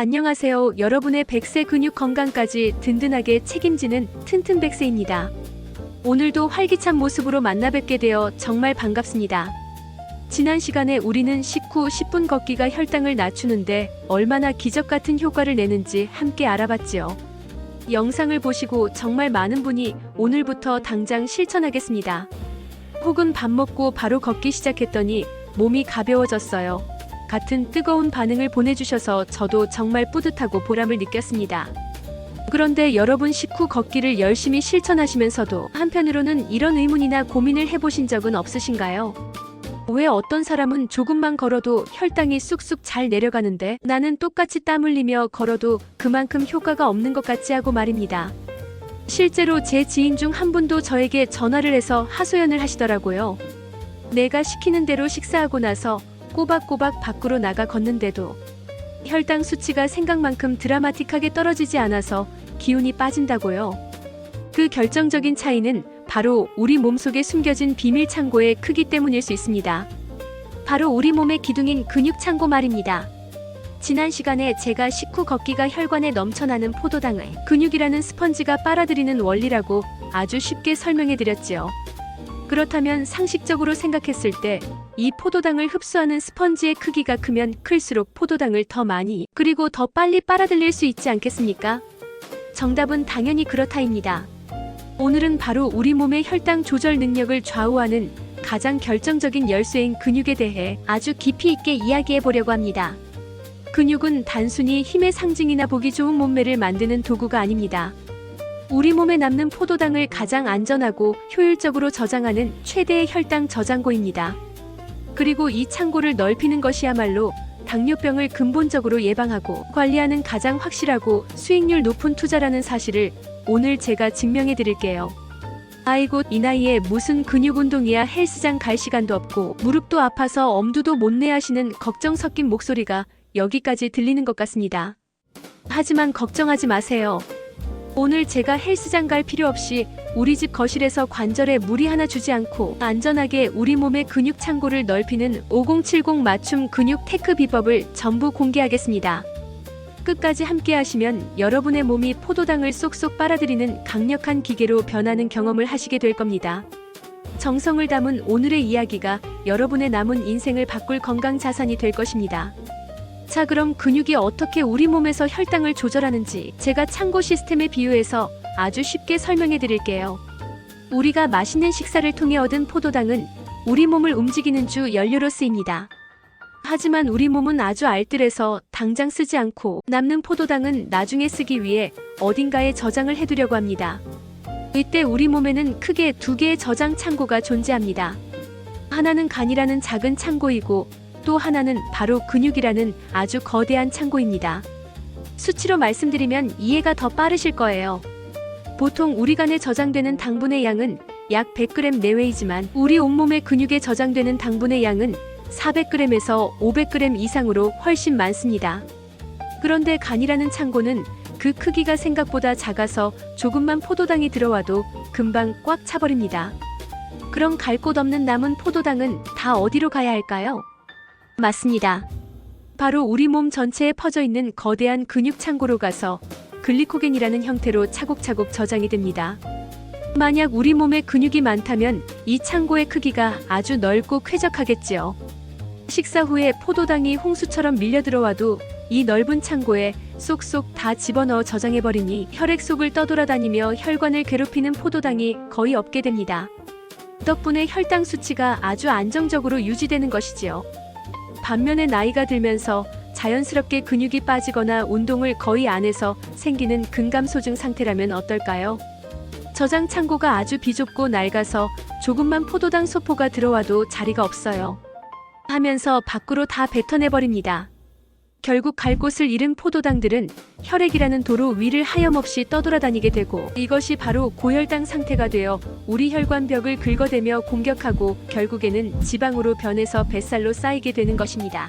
안녕하세요. 여러분의 100세 근육 건강까지 든든하게 책임지는 튼튼백세입니다. 오늘도 활기찬 모습으로 만나 뵙게 되어 정말 반갑습니다. 지난 시간에 우리는 식후 10분 걷기가 혈당을 낮추는데 얼마나 기적 같은 효과를 내는지 함께 알아봤지요. 영상을 보시고 정말 많은 분이 오늘부터 당장 실천하겠습니다. 혹은 밥 먹고 바로 걷기 시작했더니 몸이 가벼워졌어요. 같은 뜨거운 반응을 보내주셔서 저도 정말 뿌듯하고 보람을 느꼈습니다. 그런데 여러분 식후 걷기를 열심히 실천하시면서도 한편으로는 이런 의문이나 고민을 해보신 적은 없으신가요? 왜 어떤 사람은 조금만 걸어도 혈당이 쑥쑥 잘 내려가는데 나는 똑같이 땀 흘리며 걸어도 그만큼 효과가 없는 것 같지 하고 말입니다. 실제로 제 지인 중 한 분도 저에게 전화를 해서 하소연을 하시더라고요. 내가 시키는 대로 식사하고 나서 꼬박꼬박 밖으로 나가 걷는데도 혈당 수치가 생각만큼 드라마틱하게 떨어지지 않아서 기운이 빠진다고요. 그 결정적인 차이는 바로 우리 몸속에 숨겨진 비밀 창고의 크기 때문일 수 있습니다. 바로 우리 몸의 기둥인 근육 창고 말입니다. 지난 시간에 제가 식후 걷기가 혈관에 넘쳐나는 포도당을 근육이라는 스펀지가 빨아들이는 원리라고 아주 쉽게 설명해드렸지요. 그렇다면 상식적으로 생각했을 때 이 포도당을 흡수하는 스펀지의 크기가 크면 클수록 포도당을 더 많이 그리고 더 빨리 빨아들일 수 있지 않겠습니까? 정답은 당연히 그렇다입니다. 오늘은 바로 우리 몸의 혈당 조절 능력을 좌우하는 가장 결정적인 열쇠인 근육에 대해 아주 깊이 있게 이야기해 보려고 합니다. 근육은 단순히 힘의 상징이나 보기 좋은 몸매를 만드는 도구가 아닙니다. 우리 몸에 남는 포도당을 가장 안전하고 효율적으로 저장하는 최대의 혈당 저장고입니다. 그리고 이 창고를 넓히는 것이야말로 당뇨병을 근본적으로 예방하고 관리하는 가장 확실하고 수익률 높은 투자라는 사실을 오늘 제가 증명해 드릴게요. 아이고 이 나이에 무슨 근육 운동이야 헬스장 갈 시간도 없고 무릎도 아파서 엄두도 못 내 하시는 걱정 섞인 목소리가 여기까지 들리는 것 같습니다. 하지만 걱정하지 마세요. 오늘 제가 헬스장 갈 필요 없이 우리 집 거실에서 관절에 무리 하나 주지 않고 안전하게 우리 몸의 근육 창고를 넓히는 5070 맞춤 근육 테크 비법을 전부 공개하겠습니다. 끝까지 함께 하시면 여러분의 몸이 포도당을 쏙쏙 빨아들이는 강력한 기계로 변하는 경험을 하시게 될 겁니다. 정성을 담은 오늘의 이야기가 여러분의 남은 인생을 바꿀 건강 자산이 될 것입니다. 자, 그럼 근육이 어떻게 우리 몸에서 혈당을 조절하는지 제가 창고 시스템에 비유해서 아주 쉽게 설명해 드릴게요. 우리가 맛있는 식사를 통해 얻은 포도당은 우리 몸을 움직이는 주 연료로 쓰입니다. 하지만 우리 몸은 아주 알뜰해서 당장 쓰지 않고 남는 포도당은 나중에 쓰기 위해 어딘가에 저장을 해두려고 합니다. 이때 우리 몸에는 크게 두 개의 저장 창고가 존재합니다. 하나는 간이라는 작은 창고이고 또 하나는 바로 근육이라는 아주 거대한 창고입니다. 수치로 말씀드리면 이해가 더 빠르실 거예요. 보통 우리 간에 저장되는 당분의 양은 약 100g 내외이지만 우리 온몸의 근육에 저장되는 당분의 양은 400g에서 500g 이상으로 훨씬 많습니다. 그런데 간이라는 창고는 그 크기가 생각보다 작아서 조금만 포도당이 들어와도 금방 꽉 차버립니다. 그럼 갈 곳 없는 남은 포도당은 다 어디로 가야 할까요? 맞습니다. 바로 우리 몸 전체에 퍼져 있는 거대한 근육 창고로 가서 글리코겐이라는 형태로 차곡차곡 저장이 됩니다. 만약 우리 몸에 근육이 많다면 이 창고의 크기가 아주 넓고 쾌적하겠지요. 식사 후에 포도당이 홍수처럼 밀려 들어와도 이 넓은 창고에 쏙쏙 다 집어넣어 저장해버리니 혈액 속을 떠돌아다니며 혈관을 괴롭히는 포도당이 거의 없게 됩니다. 덕분에 혈당 수치가 아주 안정적으로 유지되는 것이지요. 반면에 나이가 들면서 자연스럽게 근육이 빠지거나 운동을 거의 안 해서 생기는 근감소증 상태라면 어떨까요? 저장 창고가 아주 비좁고 낡아서 조금만 포도당 소포가 들어와도 자리가 없어요. 하면서 밖으로 다 뱉어내버립니다. 결국 갈 곳을 잃은 포도당들은 혈액이라는 도로 위를 하염없이 떠돌아다니게 되고 이것이 바로 고혈당 상태가 되어 우리 혈관벽을 긁어대며 공격하고 결국에는 지방으로 변해서 뱃살로 쌓이게 되는 것입니다.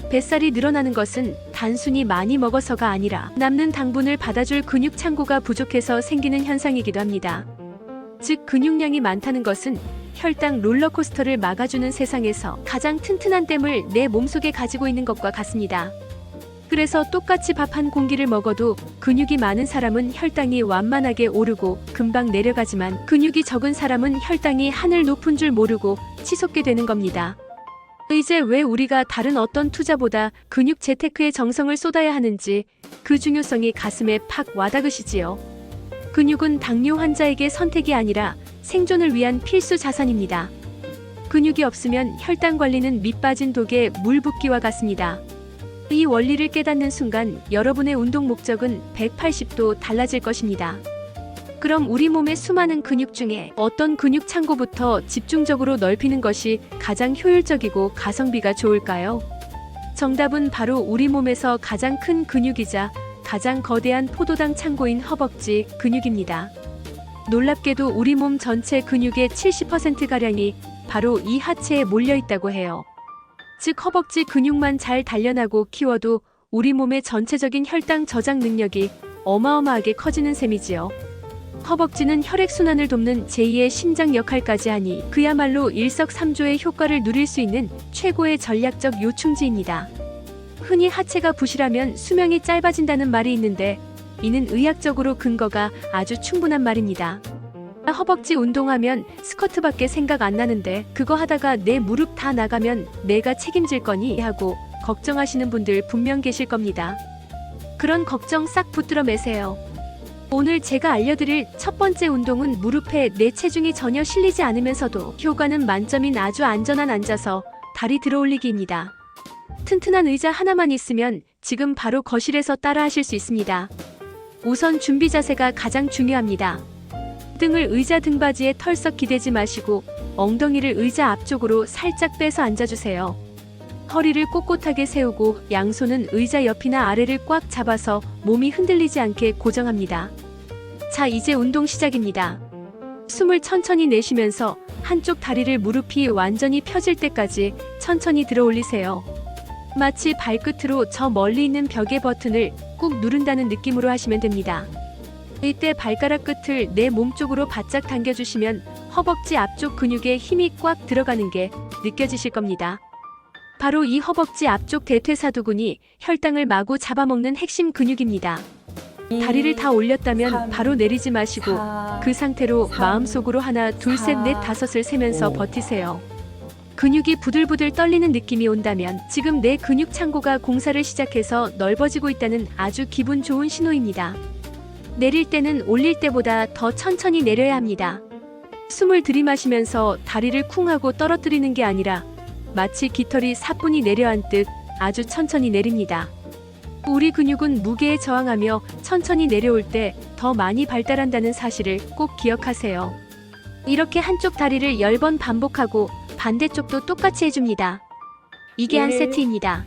뱃살이 늘어나는 것은 단순히 많이 먹어서가 아니라 남는 당분을 받아줄 근육 창고가 부족해서 생기는 현상이기도 합니다. 즉 근육량이 많다는 것은 혈당 롤러코스터를 막아주는 세상에서 가장 튼튼한 댐을 내 몸속에 가지고 있는 것과 같습니다. 그래서 똑같이 밥 한 공기를 먹어도 근육이 많은 사람은 혈당이 완만하게 오르고 금방 내려가지만 근육이 적은 사람은 혈당이 하늘 높은 줄 모르고 치솟게 되는 겁니다. 이제 왜 우리가 다른 어떤 투자보다 근육 재테크에 정성을 쏟아야 하는지 그 중요성이 가슴에 팍 와닿으시지요. 근육은 당뇨 환자에게 선택이 아니라 생존을 위한 필수 자산입니다. 근육이 없으면 혈당 관리는 밑 빠진 독에 물 붓기와 같습니다. 이 원리를 깨닫는 순간 여러분의 운동 목적은 180도 달라질 것입니다. 그럼 우리 몸의 수많은 근육 중에 어떤 근육 창고부터 집중적으로 넓히는 것이 가장 효율적이고 가성비가 좋을까요? 정답은 바로 우리 몸에서 가장 큰 근육이자 가장 거대한 포도당 창고인 허벅지 근육입니다. 놀랍게도 우리 몸 전체 근육의 70%가량이 바로 이 하체에 몰려 있다고 해요. 즉 허벅지 근육만 잘 단련하고 키워도 우리 몸의 전체적인 혈당 저장 능력이 어마어마하게 커지는 셈이지요. 허벅지는 혈액순환을 돕는 제2의 심장 역할까지 하니 그야말로 일석삼조의 효과를 누릴 수 있는 최고의 전략적 요충지입니다. 흔히 하체가 부실하면 수명이 짧아진다는 말이 있는데 이는 의학적으로 근거가 아주 충분한 말입니다. 허벅지 운동하면 스쿼트밖에 생각 안 나는데 그거 하다가 내 무릎 다 나가면 내가 책임질 거니 하고 걱정하시는 분들 분명 계실 겁니다. 그런 걱정 싹 붙들어 매세요. 오늘 제가 알려드릴 첫 번째 운동은 무릎에 내 체중이 전혀 실리지 않으면서도 효과는 만점인 아주 안전한 앉아서 다리 들어올리기입니다. 튼튼한 의자 하나만 있으면 지금 바로 거실에서 따라 하실 수 있습니다. 우선 준비 자세가 가장 중요합니다. 등을 의자 등받이에 털썩 기대지 마시고 엉덩이를 의자 앞쪽으로 살짝 빼서 앉아주세요. 허리를 꼿꼿하게 세우고 양손은 의자 옆이나 아래를 꽉 잡아서 몸이 흔들리지 않게 고정합니다. 자, 이제 운동 시작입니다. 숨을 천천히 내쉬면서 한쪽 다리를 무릎이 완전히 펴질 때까지 천천히 들어 올리세요. 마치 발끝으로 저 멀리 있는 벽의 버튼을 꾹 누른다는 느낌으로 하시면 됩니다. 이때 발가락 끝을 내 몸 쪽으로 바짝 당겨주시면 허벅지 앞쪽 근육에 힘이 꽉 들어가는 게 느껴지실 겁니다. 바로 이 허벅지 앞쪽 대퇴사두근이 혈당을 마구 잡아먹는 핵심 근육입니다. 다리를 다 올렸다면 바로 내리지 마시고 그 상태로 마음속으로 하나, 둘, 셋, 넷, 다섯을 세면서 버티세요. 근육이 부들부들 떨리는 느낌이 온다면 지금 내 근육 창고가 공사를 시작해서 넓어지고 있다는 아주 기분 좋은 신호입니다. 내릴 때는 올릴 때보다 더 천천히 내려야 합니다. 숨을 들이마시면서 다리를 쿵 하고 떨어뜨리는 게 아니라 마치 깃털이 사뿐히 내려앉듯 아주 천천히 내립니다. 우리 근육은 무게에 저항하며 천천히 내려올 때 더 많이 발달한다는 사실을 꼭 기억하세요. 이렇게 한쪽 다리를 10번 반복하고 반대쪽도 똑같이 해줍니다. 이게 한 세트입니다.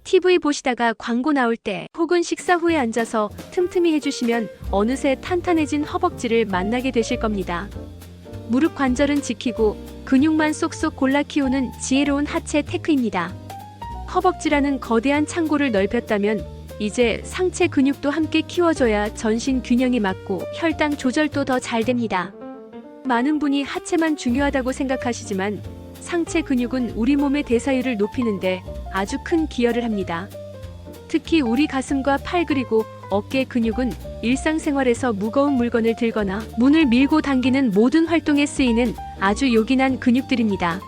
TV 보시다가 광고 나올 때 혹은 식사 후에 앉아서 틈틈이 해주시면 어느새 탄탄해진 허벅지를 만나게 되실 겁니다. 무릎 관절은 지키고 근육만 쏙쏙 골라 키우는 지혜로운 하체 테크입니다. 허벅지라는 거대한 창고를 넓혔다면 이제 상체 근육도 함께 키워줘야 전신 균형이 맞고 혈당 조절도 더 잘 됩니다. 많은 분이 하체만 중요하다고 생각하시지만 상체 근육은 우리 몸의 대사율을 높이는데 아주 큰 기여를 합니다. 특히 우리 가슴과 팔 그리고 어깨 근육은 일상생활에서 무거운 물건을 들거나 문을 밀고 당기는 모든 활동에 쓰이는 아주 요긴한 근육들입니다.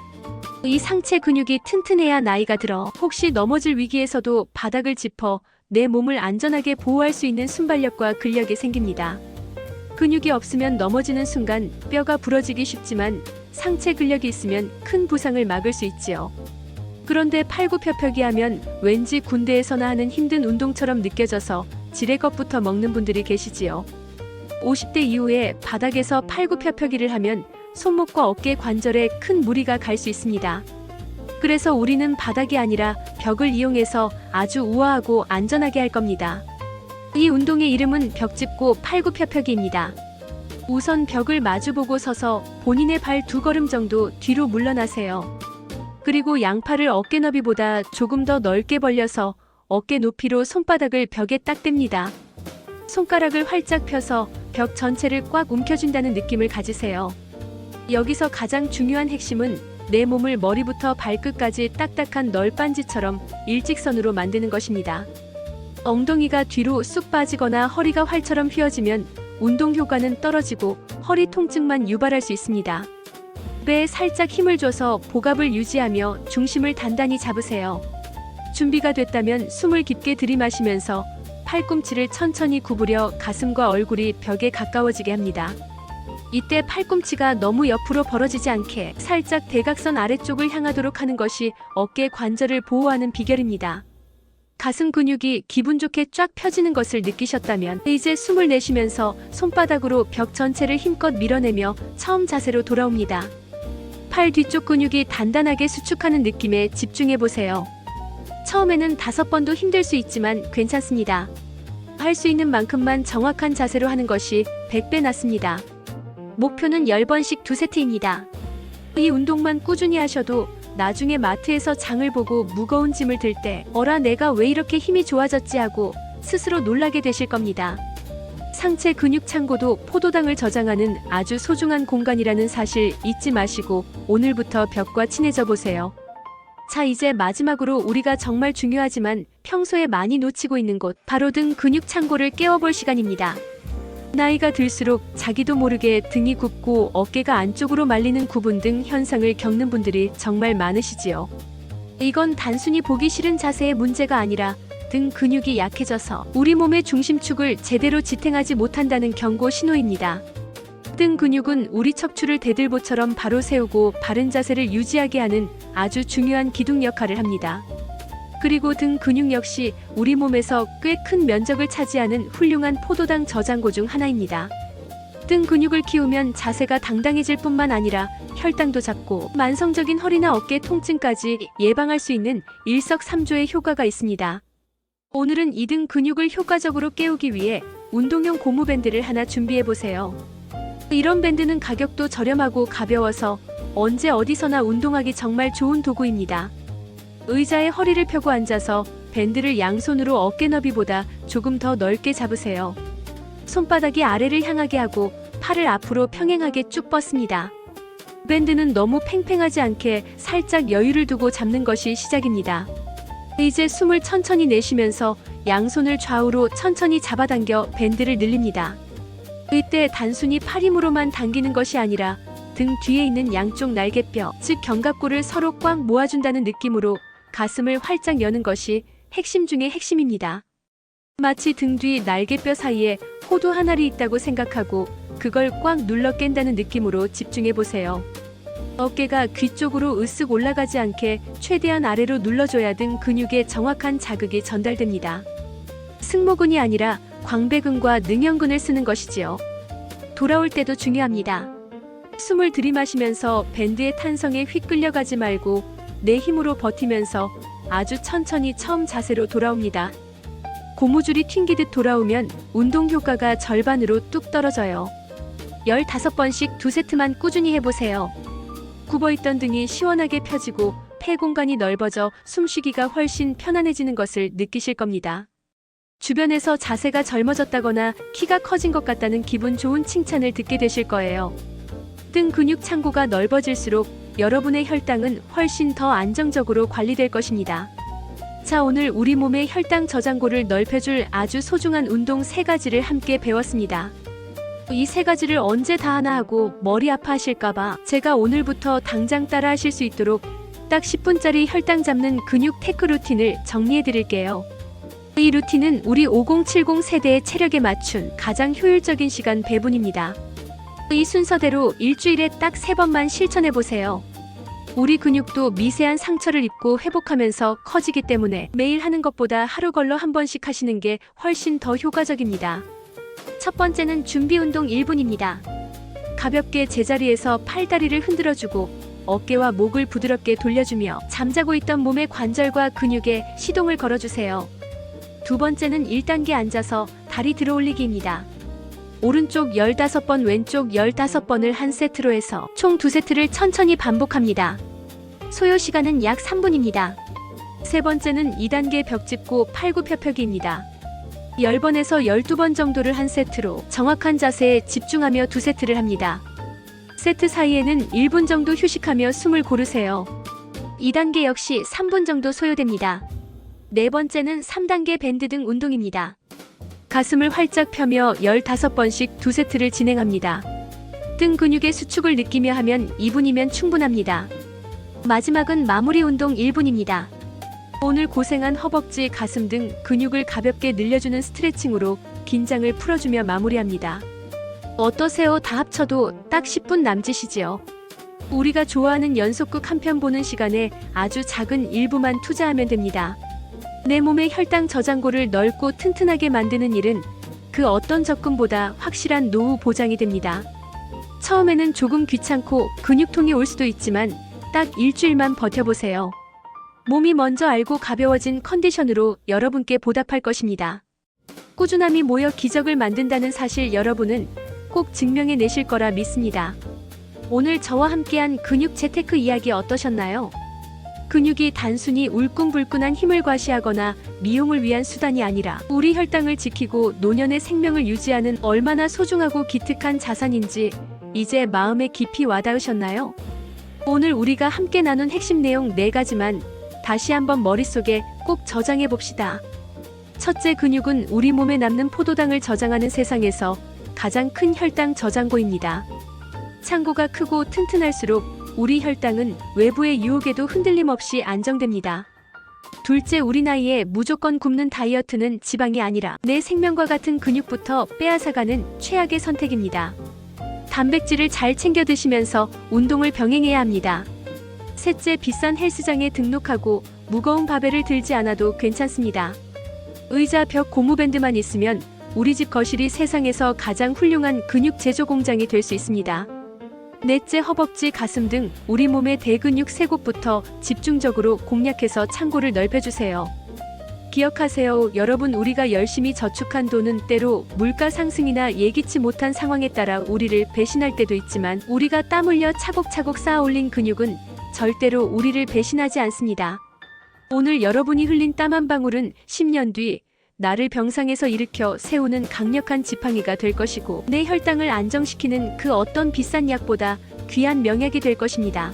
이 상체 근육이 튼튼해야 나이가 들어 혹시 넘어질 위기에서도 바닥을 짚어 내 몸을 안전하게 보호할 수 있는 순발력과 근력이 생깁니다. 근육이 없으면 넘어지는 순간 뼈가 부러지기 쉽지만 상체 근력이 있으면 큰 부상을 막을 수 있지요. 그런데 팔굽혀펴기 하면 왠지 군대에서나 하는 힘든 운동처럼 느껴져서 지레 것부터 먹는 분들이 계시지요. 50대 이후에 바닥에서 팔굽혀펴기를 하면 손목과 어깨 관절에 큰 무리가 갈 수 있습니다. 그래서 우리는 바닥이 아니라 벽을 이용해서 아주 우아하고 안전하게 할 겁니다. 이 운동의 이름은 벽짚고 팔굽혀펴기입니다. 우선 벽을 마주보고 서서 본인의 발 2걸음 정도 뒤로 물러나세요. 그리고 양팔을 어깨 너비보다 조금 더 넓게 벌려서 어깨 높이로 손바닥을 벽에 딱 댑니다. 손가락을 활짝 펴서 벽 전체를 꽉 움켜쥔다는 느낌을 가지세요. 여기서 가장 중요한 핵심은 내 몸을 머리부터 발끝까지 딱딱한 널빤지처럼 일직선으로 만드는 것입니다. 엉덩이가 뒤로 쑥 빠지거나 허리가 활처럼 휘어지면 운동 효과는 떨어지고 허리 통증만 유발할 수 있습니다. 배에 살짝 힘을 줘서 복압을 유지하며 중심을 단단히 잡으세요. 준비가 됐다면 숨을 깊게 들이마시면서 팔꿈치를 천천히 구부려 가슴과 얼굴이 벽에 가까워지게 합니다. 이때 팔꿈치가 너무 옆으로 벌어지지 않게 살짝 대각선 아래쪽을 향하도록 하는 것이 어깨 관절을 보호하는 비결입니다. 가슴 근육이 기분 좋게 쫙 펴지는 것을 느끼셨다면 이제 숨을 내쉬면서 손바닥으로 벽 전체를 힘껏 밀어내며 처음 자세로 돌아옵니다. 팔 뒤쪽 근육이 단단하게 수축하는 느낌에 집중해보세요. 처음에는 5번도 힘들 수 있지만 괜찮습니다. 할 수 있는 만큼만 정확한 자세로 하는 것이 100배 낫습니다. 목표는 10번씩 2세트입니다. 이 운동만 꾸준히 하셔도 나중에 마트에서 장을 보고 무거운 짐을 들 때 어라 내가 왜 이렇게 힘이 좋아졌지 하고 스스로 놀라게 되실 겁니다. 상체 근육 창고도 포도당을 저장하는 아주 소중한 공간이라는 사실 잊지 마시고 오늘부터 벽과 친해져 보세요. 자, 이제 마지막으로 우리가 정말 중요하지만 평소에 많이 놓치고 있는 곳, 바로 등 근육 창고를 깨워볼 시간입니다. 나이가 들수록 자기도 모르게 등이 굽고 어깨가 안쪽으로 말리는 구분 등 현상을 겪는 분들이 정말 많으시지요. 이건 단순히 보기 싫은 자세의 문제가 아니라 등 근육이 약해져서 우리 몸의 중심축을 제대로 지탱하지 못한다는 경고 신호입니다. 등 근육은 우리 척추를 대들보처럼 바로 세우고 바른 자세를 유지하게 하는 아주 중요한 기둥 역할을 합니다. 그리고 등 근육 역시 우리 몸에서 꽤 큰 면적을 차지하는 훌륭한 포도당 저장고 중 하나입니다. 등 근육을 키우면 자세가 당당해질 뿐만 아니라 혈당도 잡고 만성적인 허리나 어깨 통증까지 예방할 수 있는 일석삼조의 효과가 있습니다. 오늘은 이 등 근육을 효과적으로 깨우기 위해 운동용 고무밴드를 하나 준비해보세요. 이런 밴드는 가격도 저렴하고 가벼워서 언제 어디서나 운동하기 정말 좋은 도구입니다. 의자에 허리를 펴고 앉아서 밴드를 양손으로 어깨 너비보다 조금 더 넓게 잡으세요. 손바닥이 아래를 향하게 하고 팔을 앞으로 평행하게 쭉 뻗습니다. 밴드는 너무 팽팽하지 않게 살짝 여유를 두고 잡는 것이 시작입니다. 이제 숨을 천천히 내쉬면서 양손을 좌우로 천천히 잡아당겨 밴드를 늘립니다. 이때 단순히 팔 힘으로만 당기는 것이 아니라 등 뒤에 있는 양쪽 날개뼈, 즉 견갑골을 서로 꽉 모아준다는 느낌으로 가슴을 활짝 여는 것이 핵심 중의 핵심입니다. 마치 등 뒤 날개뼈 사이에 호두 한 알이 있다고 생각하고 그걸 꽉 눌러 깬다는 느낌으로 집중해보세요. 어깨가 귀 쪽으로 으쓱 올라가지 않게 최대한 아래로 눌러줘야 등 근육에 정확한 자극이 전달됩니다. 승모근이 아니라 광배근과 능형근을 쓰는 것이지요. 돌아올 때도 중요합니다. 숨을 들이마시면서 밴드의 탄성에 휙 끌려가지 말고 내 힘으로 버티면서 아주 천천히 처음 자세로 돌아옵니다. 고무줄이 튕기듯 돌아오면 운동 효과가 절반으로 뚝 떨어져요. 15번씩 2세트만 꾸준히 해보세요. 굽어있던 등이 시원하게 펴지고 폐 공간이 넓어져 숨쉬기가 훨씬 편안해지는 것을 느끼실 겁니다. 주변에서 자세가 젊어졌다거나 키가 커진 것 같다는 기분 좋은 칭찬을 듣게 되실 거예요. 등 근육 창고가 넓어질수록 여러분의 혈당은 훨씬 더 안정적으로 관리될 것입니다. 자, 오늘 우리 몸의 혈당 저장고를 넓혀줄 아주 소중한 운동 3가지를 함께 배웠습니다. 이 3가지를 언제 다 하나 하고 머리 아파하실까봐 제가 오늘부터 당장 따라 하실 수 있도록 딱 10분짜리 혈당 잡는 근육 테크 루틴을 정리해 드릴게요. 이 루틴은 우리 5070 세대의 체력에 맞춘 가장 효율적인 시간 배분입니다. 이 순서대로 일주일에 딱 3번만 실천해보세요. 우리 근육도 미세한 상처를 입고 회복하면서 커지기 때문에 매일 하는 것보다 하루 걸러 한 번씩 하시는 게 훨씬 더 효과적입니다. 첫 번째는 준비 운동 1분입니다. 가볍게 제자리에서 팔다리를 흔들어주고 어깨와 목을 부드럽게 돌려주며 잠자고 있던 몸의 관절과 근육에 시동을 걸어주세요. 두 번째는 1단계 앉아서 다리 들어 올리기입니다. 오른쪽 15번, 왼쪽 15번을 한 세트로 해서 총 2세트를 천천히 반복합니다. 소요 시간은 약 3분입니다. 세 번째는 2단계 벽 짚고 팔굽혀펴기입니다. 10번에서 12번 정도를 한 세트로 정확한 자세에 집중하며 2세트를 합니다. 세트 사이에는 1분 정도 휴식하며 숨을 고르세요. 2단계 역시 3분 정도 소요됩니다. 네 번째는 3단계 밴드 등 운동입니다. 가슴을 활짝 펴며 15번씩 2세트를 진행합니다. 등 근육의 수축을 느끼며 하면 2분이면 충분합니다. 마지막은 마무리 운동 1분입니다. 오늘 고생한 허벅지, 가슴 등 근육을 가볍게 늘려주는 스트레칭으로 긴장을 풀어주며 마무리합니다. 어떠세요? 다 합쳐도 딱 10분 남짓이지요. 우리가 좋아하는 연속극 한 편 보는 시간에 아주 작은 일부만 투자하면 됩니다. 내 몸의 혈당 저장고를 넓고 튼튼하게 만드는 일은 그 어떤 접근보다 확실한 노후 보장이 됩니다. 처음에는 조금 귀찮고 근육통이 올 수도 있지만 딱 일주일만 버텨보세요. 몸이 먼저 알고 가벼워진 컨디션으로 여러분께 보답할 것입니다. 꾸준함이 모여 기적을 만든다는 사실 여러분은 꼭 증명해내실 거라 믿습니다. 오늘 저와 함께한 근육 재테크 이야기 어떠셨나요? 근육이 단순히 울끈불끈한 힘을 과시하거나 미용을 위한 수단이 아니라 우리 혈당을 지키고 노년의 생명을 유지하는 얼마나 소중하고 기특한 자산인지 이제 마음에 깊이 와닿으셨나요? 오늘 우리가 함께 나눈 핵심 내용 4가지만 다시 한번 머릿속에 꼭 저장해 봅시다. 첫째, 근육은 우리 몸에 남는 포도당을 저장하는 세상에서 가장 큰 혈당 저장고입니다. 창고가 크고 튼튼할수록 우리 혈당은 외부의 유혹에도 흔들림 없이 안정됩니다. 둘째, 우리 나이에 무조건 굶는 다이어트는 지방이 아니라 내 생명과 같은 근육부터 빼앗아가는 최악의 선택입니다. 단백질을 잘 챙겨 드시면서 운동을 병행해야 합니다. 셋째, 비싼 헬스장에 등록하고 무거운 바벨을 들지 않아도 괜찮습니다. 의자, 벽, 고무밴드만 있으면 우리 집 거실이 세상에서 가장 훌륭한 근육 제조 공장이 될 수 있습니다. 넷째, 허벅지, 가슴 등 우리 몸의 대근육 3곳부터 집중적으로 공략해서 창고를 넓혀주세요. 기억하세요, 여러분, 우리가 열심히 저축한 돈은 때로 물가 상승이나 예기치 못한 상황에 따라 우리를 배신할 때도 있지만 우리가 땀 흘려 차곡차곡 쌓아 올린 근육은 절대로 우리를 배신하지 않습니다. 오늘 여러분이 흘린 땀 한 방울은 10년 뒤 나를 병상에서 일으켜 세우는 강력한 지팡이가 될 것이고 내 혈당을 안정시키는 그 어떤 비싼 약보다 귀한 명약이 될 것입니다.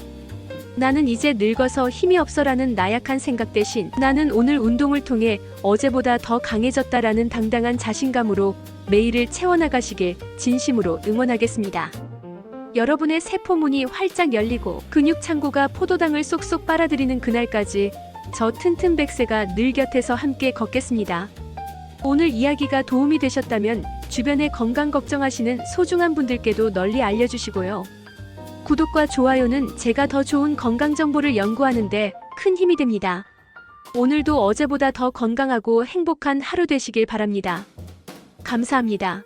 나는 이제 늙어서 힘이 없어라는 나약한 생각 대신 나는 오늘 운동을 통해 어제보다 더 강해졌다라는 당당한 자신감으로 매일을 채워나가시길 진심으로 응원하겠습니다. 여러분의 세포문이 활짝 열리고 근육 창고가 포도당을 쏙쏙 빨아들이는 그날까지 저 튼튼 백세가 늘 곁에서 함께 걷겠습니다. 오늘 이야기가 도움이 되셨다면 주변에 건강 걱정하시는 소중한 분들께도 널리 알려주시고요. 구독과 좋아요는 제가 더 좋은 건강 정보를 연구하는데 큰 힘이 됩니다. 오늘도 어제보다 더 건강하고 행복한 하루 되시길 바랍니다. 감사합니다.